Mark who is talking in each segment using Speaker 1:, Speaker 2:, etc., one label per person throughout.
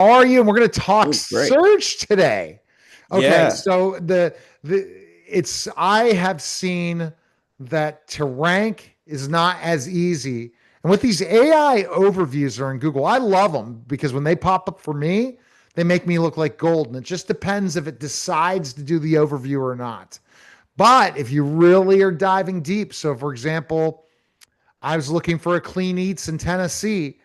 Speaker 1: How are you? And we're going to talk
Speaker 2: Doing great.
Speaker 1: search today. Okay,
Speaker 2: Yeah.
Speaker 1: so the it's I have seen that to rank is not as easy. And with these AI overviews that are in Google, I love them because when they pop up for me, they make me look like gold. And it just depends if it decides to do the overview or not. But if you really are diving deep, so for example, I was looking for a clean eats in Tennessee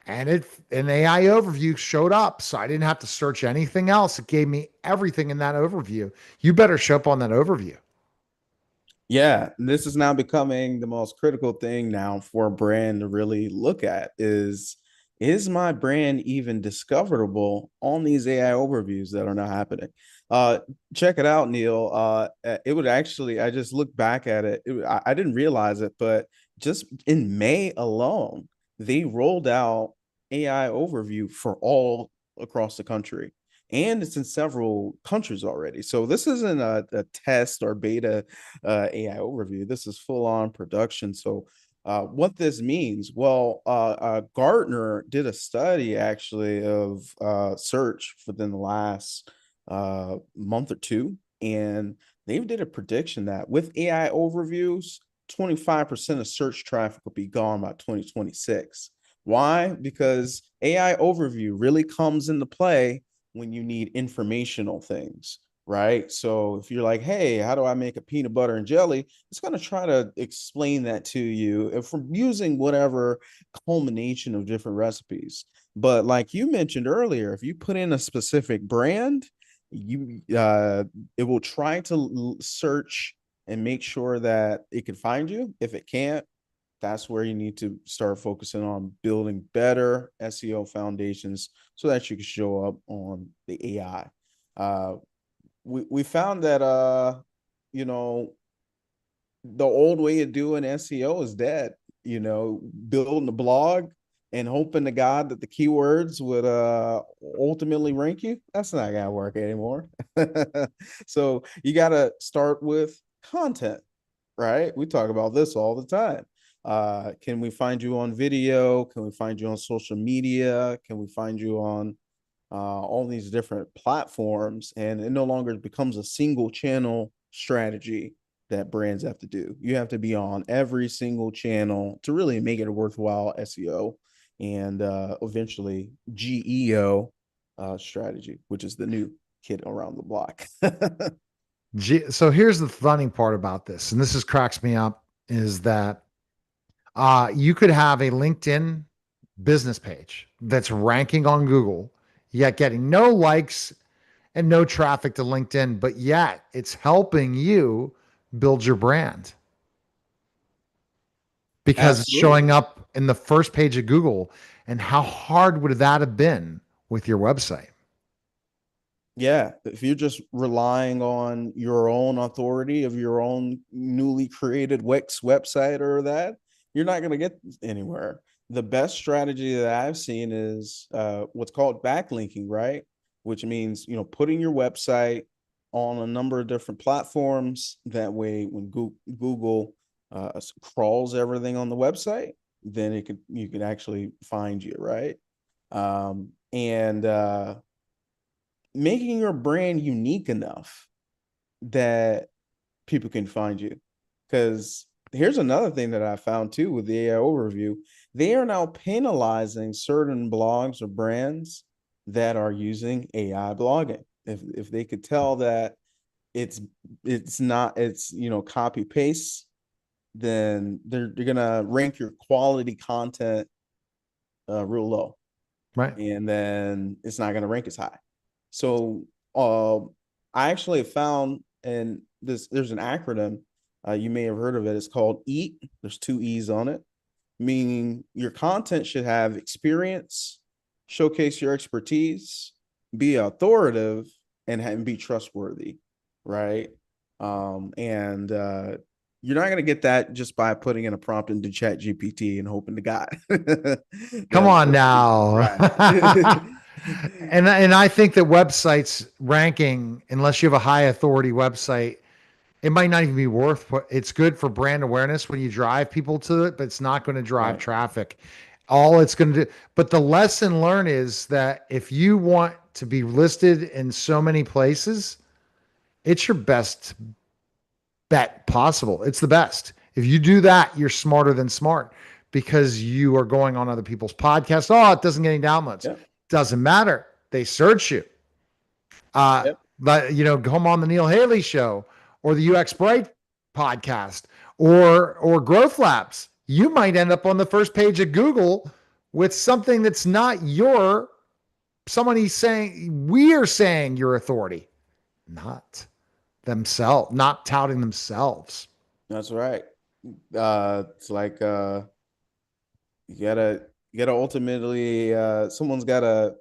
Speaker 1: and an AI overview showed up. So I didn't have to search anything else. It gave me everything in that overview. You better show up on that overview.
Speaker 2: Yeah. This is now becoming the most critical thing now for a brand to really look at is my brand even discoverable on these AI overviews that are now happening? Uh, Check it out, Neil. It would actually, I just looked back at it. I didn't realize it, but just in May alone, they rolled out AI overview for all across the country. And it's in several countries already. So this isn't a test or beta AI overview. This is full on production. So what this means, well, Gartner did a study actually of search within the last month or two, and they did a prediction that with AI overviews, 25% of search traffic will be gone by 2026. Why? Because AI overview really comes into play when you need informational things, right? So if you're like, hey, how do I make a peanut butter and jelly? It's going to try to explain that to you from using whatever culmination of different recipes. But like you mentioned earlier, if you put in a specific brand, you it will try to search and make sure that it can find you. If it can't, that's where you need to start focusing on building better SEO foundations so that you can show up on the AI. We found that you know the old way of doing SEO is dead. Building a blog and hoping to God that the keywords would ultimately rank you. That's not gonna work anymore. So you gotta start with content, right? We talk about this all the time. Can we find you on video? Can we find you on social media? Can we find you on all these different platforms? And it no longer becomes a single channel strategy that brands have to do. You have to be on every single channel to really make it a worthwhile SEO and eventually GEO strategy, which is the new kid around the block.
Speaker 1: So here's the funny part about this, and this is cracks me up, is that you could have a LinkedIn business page that's ranking on Google, yet getting no likes and no traffic to LinkedIn, but yet it's helping you build your brand because it's showing
Speaker 2: Absolutely.
Speaker 1: up in the first page of Google. And how hard would that have been with your website?
Speaker 2: Yeah, if you're just relying on your own authority of your own newly created Wix website or that, you're not going to get anywhere. The best strategy that I've seen is what's called backlinking, right? Which means, putting your website on a number of different platforms. That way, when Google crawls everything on the website, then you can actually find you, right? And making your brand unique enough that people can find you. Because here's another thing that I found too with the AI overview. They are now penalizing certain blogs or brands that are using AI blogging. If they could tell that it's it's not it's copy paste, then they're gonna rank your quality content real low,
Speaker 1: Right.
Speaker 2: and then it's not gonna rank as high. So I actually found, and there's an acronym, you may have heard of it. It's called EAT. There's two E's on it, meaning your content should have experience, showcase your expertise, be authoritative, and be trustworthy, right? And you're not going to get that just by putting in a prompt into Chat GPT and hoping to God
Speaker 1: Come
Speaker 2: that
Speaker 1: on now.
Speaker 2: right.
Speaker 1: And I think that websites ranking, unless you have a high authority website, it might not even be worth what it's good for brand awareness when you drive people to it, but it's not going to drive
Speaker 2: Right.
Speaker 1: traffic. All it's going to do. But the lesson learned is that if you want to be listed in so many places, it's your best bet possible. It's the best. If you do that, you're smarter than smart because you are going on other people's podcasts. Oh, it doesn't get any downloads.
Speaker 2: Yep.
Speaker 1: Doesn't matter. They search you.
Speaker 2: Yep.
Speaker 1: But come on the Neil Haley show or the UX Bright podcast or Growth Labs. You might end up on the first page of Google with something that's not your somebody saying we are saying your authority, not themselves, not touting themselves.
Speaker 2: That's right. It's like you gotta ultimately someone's gotta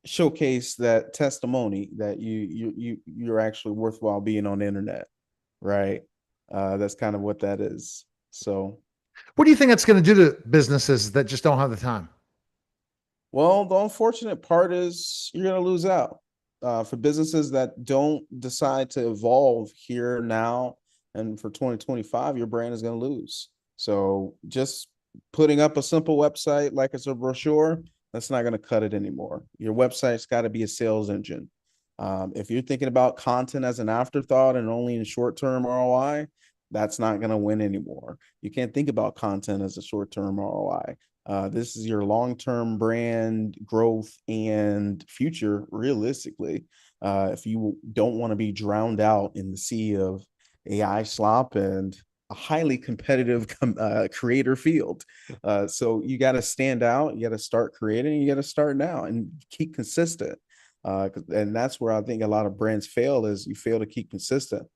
Speaker 2: showcase that testimony that you're actually worthwhile being on the internet, right? That's kind of what that is. So,
Speaker 1: What do you think that's going to do to businesses that just don't have the time?
Speaker 2: well, the unfortunate part is you're going to lose out. For businesses that don't decide to evolve here now and for 2025, your brand is going to lose. So just putting up a simple website like it's a brochure, that's not going to cut it anymore. Your website's got to be a sales engine. If you're thinking about content as an afterthought and only in short-term ROI, that's not going to win anymore. You can't think about content as a short-term ROI. This is your long-term brand growth and future, realistically. If you don't want to be drowned out in the sea of AI slop and a highly competitive creator field. So you got to stand out, you got to start creating, you got to start now and keep consistent. And that's where I think a lot of brands fail is you fail to keep consistent.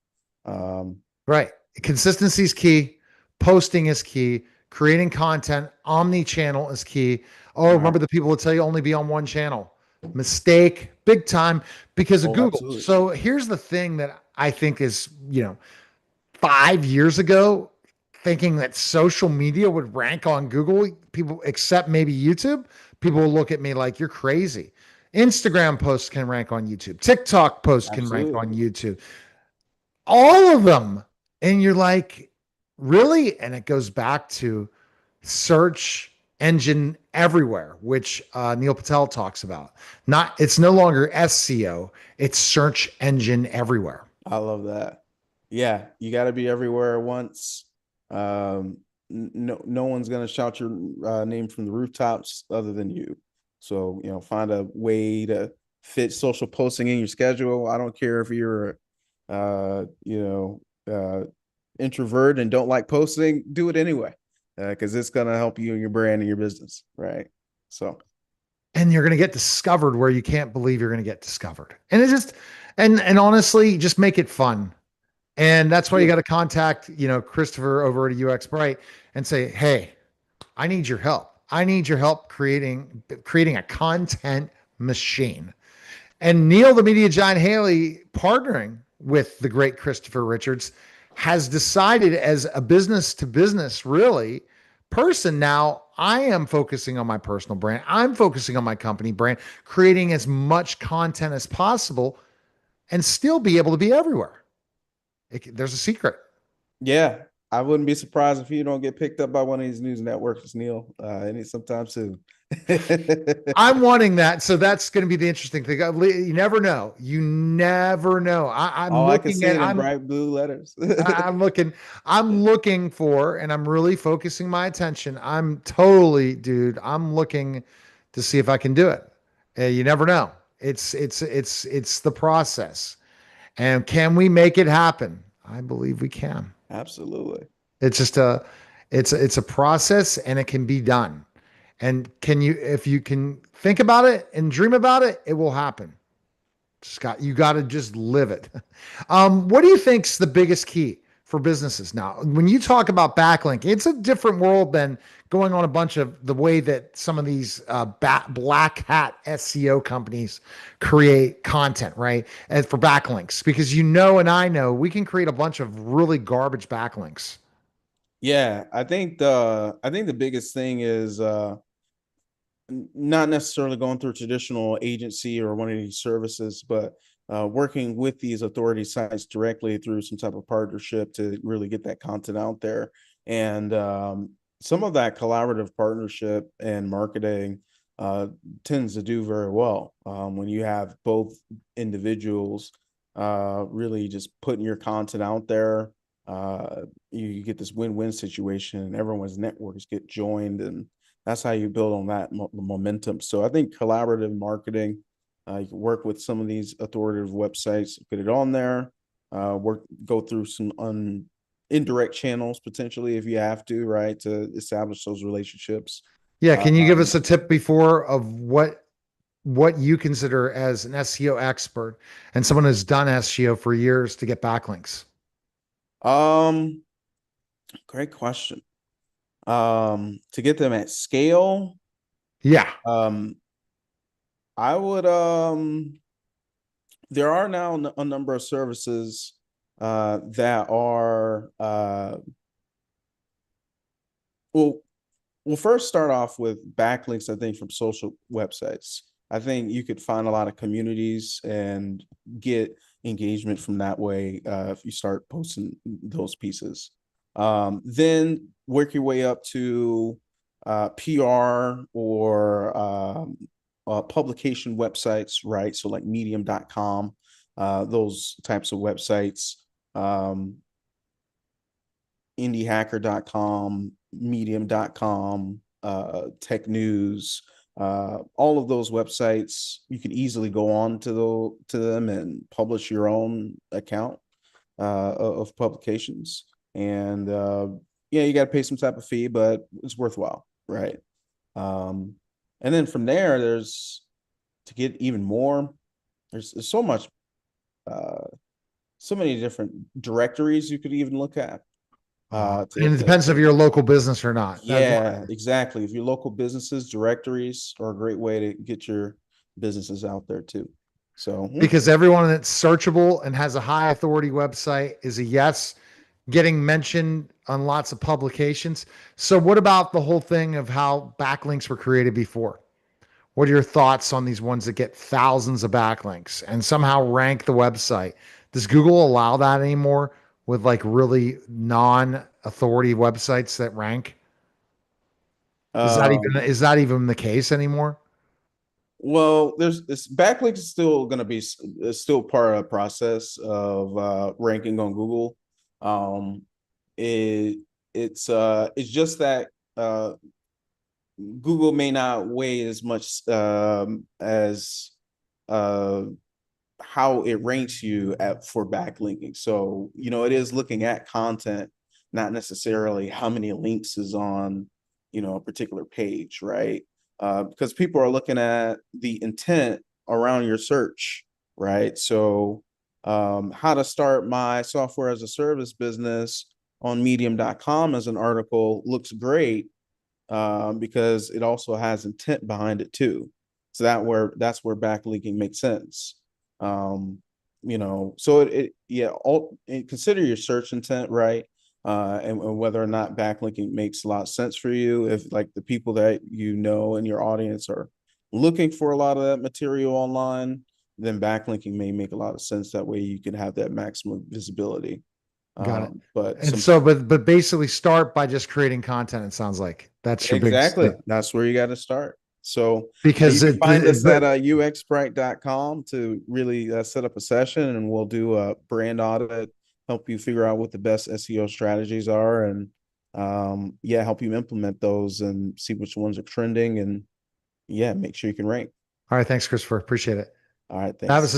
Speaker 2: Um,
Speaker 1: Right. Consistency is key. Posting is key. Creating content, omni-channel is key. Oh,
Speaker 2: right.
Speaker 1: remember the people will tell you only be on one channel. Mistake, big time because of
Speaker 2: Oh,
Speaker 1: Google.
Speaker 2: absolutely.
Speaker 1: So here's the thing that I think is, 5 years ago, thinking that social media would rank on Google, people except maybe YouTube, people will look at me like you're crazy. Instagram posts can rank on YouTube. TikTok posts can rank
Speaker 2: Absolutely.
Speaker 1: on YouTube, all of them. And you're like, really? And it goes back to search engine everywhere, which Neil Patel talks about. Not, it's no longer SEO, it's search engine everywhere.
Speaker 2: I love that. Yeah, you got to be everywhere at once. Um, no one's gonna shout your name from the rooftops other than you. So find a way to fit social posting in your schedule. I don't care if you're, uh, you know, uh, introvert and don't like posting. Do it anyway, because it's gonna help you and your brand and your business, right? So
Speaker 1: And you're going to get discovered where you can't believe you're going to get discovered. And it just, and honestly, just make it fun. And that's why you got to contact, Christopher over at UX Bright and say, hey, I need your help. I need your help creating a content machine. And Neil, the media giant Haley, partnering with the great Christopher Richards, has decided as a business to business, really, person now, I am focusing on my personal brand. I'm focusing on my company brand, creating as much content as possible and still be able to be everywhere. There's a secret.
Speaker 2: yeah, I wouldn't be surprised if you don't get picked up by one of these news networks, Neil, any sometime soon.
Speaker 1: I'm wanting that. So that's going to be the interesting thing. You never know. You never know. I'm
Speaker 2: Oh, I can
Speaker 1: looking
Speaker 2: see
Speaker 1: at,
Speaker 2: it in bright blue letters.
Speaker 1: I'm looking for, and I'm really focusing my attention. I'm totally, dude, I'm looking to see if I can do it. You never know. It's the process. And can we make it happen? I believe we can.
Speaker 2: Absolutely.
Speaker 1: It's just it's a process and it can be done. And if you can think about it and dream about it, it will happen. Scott, you got to just live it. What do you think's the biggest key for businesses now? When you talk about backlink, it's a different world than going on a bunch of the way that some of these black hat SEO companies create content, right? And for backlinks, because and I know we can create a bunch of really garbage backlinks.
Speaker 2: Yeah, I think the biggest thing is not necessarily going through a traditional agency or one of these services, but working with these authority sites directly through some type of partnership to really get that content out there. And some of that collaborative partnership and marketing uh, tends to do very well when you have both individuals really just putting your content out there. You get this win-win situation, and everyone's networks get joined, and that's how you build on that momentum. So I think collaborative marketing. You can work with some of these authoritative websites, put it on there, go through some indirect channels potentially if you have to, right, to establish those relationships.
Speaker 1: Yeah, can you give us
Speaker 2: Um,
Speaker 1: a tip before of what you consider as an SEO expert and someone who's done SEO for years to get backlinks?
Speaker 2: um, Great question. To get them at scale,
Speaker 1: Yeah.
Speaker 2: um, I would there are now a number of services that are well we'll first start off with backlinks, I think, from social websites. I think you could find a lot of communities and get engagement from that way if you start posting those pieces. Then work your way up to PR or publication websites, right? So like medium.com, those types of websites. Um, indiehacker.com, medium.com, tech news, all of those websites, you can easily go on to them and publish your own account of publications. And yeah, you got to pay some type of fee, but it's worthwhile, right? Um, and then from there, there's to get even more. There's so much, uh, so many different directories you could even look at.
Speaker 1: And it depends if you're a local business or not. That's one.
Speaker 2: Yeah, exactly. If your local businesses, directories are a great way to get your businesses out there too. So,
Speaker 1: Because everyone that's searchable and has a high authority website is a yes, getting mentioned on lots of publications. So, what about the whole thing of how backlinks were created before? What are your thoughts on these ones that get thousands of backlinks and somehow rank the website? Does Google allow that anymore with like really non authority websites that rank?
Speaker 2: um,
Speaker 1: Is that even the case anymore?
Speaker 2: well, there's this backlink is still going to be still part of the process of ranking on Google. Um, it it's just that Google may not weigh as much as uh, how it ranks you at for backlinking. So, it is looking at content, not necessarily how many links is on, a particular page, right? Because people are looking at the intent around your search, right? So, how to start my software as a service business on medium.com as an article looks great because it also has intent behind it too. So that's where backlinking makes sense. Um, so yeah, consider your search intent, right? And whether or not backlinking makes a lot of sense for you. If like the people that you know in your audience are looking for a lot of that material online, then backlinking may make a lot of sense. That way you can have that maximum visibility.
Speaker 1: Got it.
Speaker 2: But
Speaker 1: And
Speaker 2: some
Speaker 1: so, but basically start by just creating content. It sounds like that's your big
Speaker 2: Exactly.
Speaker 1: step
Speaker 2: That's where you got to start. So you
Speaker 1: because
Speaker 2: can find us at
Speaker 1: but
Speaker 2: uxbright.com to really set up a session, and we'll do a brand audit, help you figure out what the best SEO strategies are, and yeah, help you implement those and see which ones are trending, and yeah, make sure you can rank.
Speaker 1: all right. Thanks, Christopher. Appreciate it.
Speaker 2: All right,
Speaker 1: That
Speaker 2: thanks.
Speaker 1: was a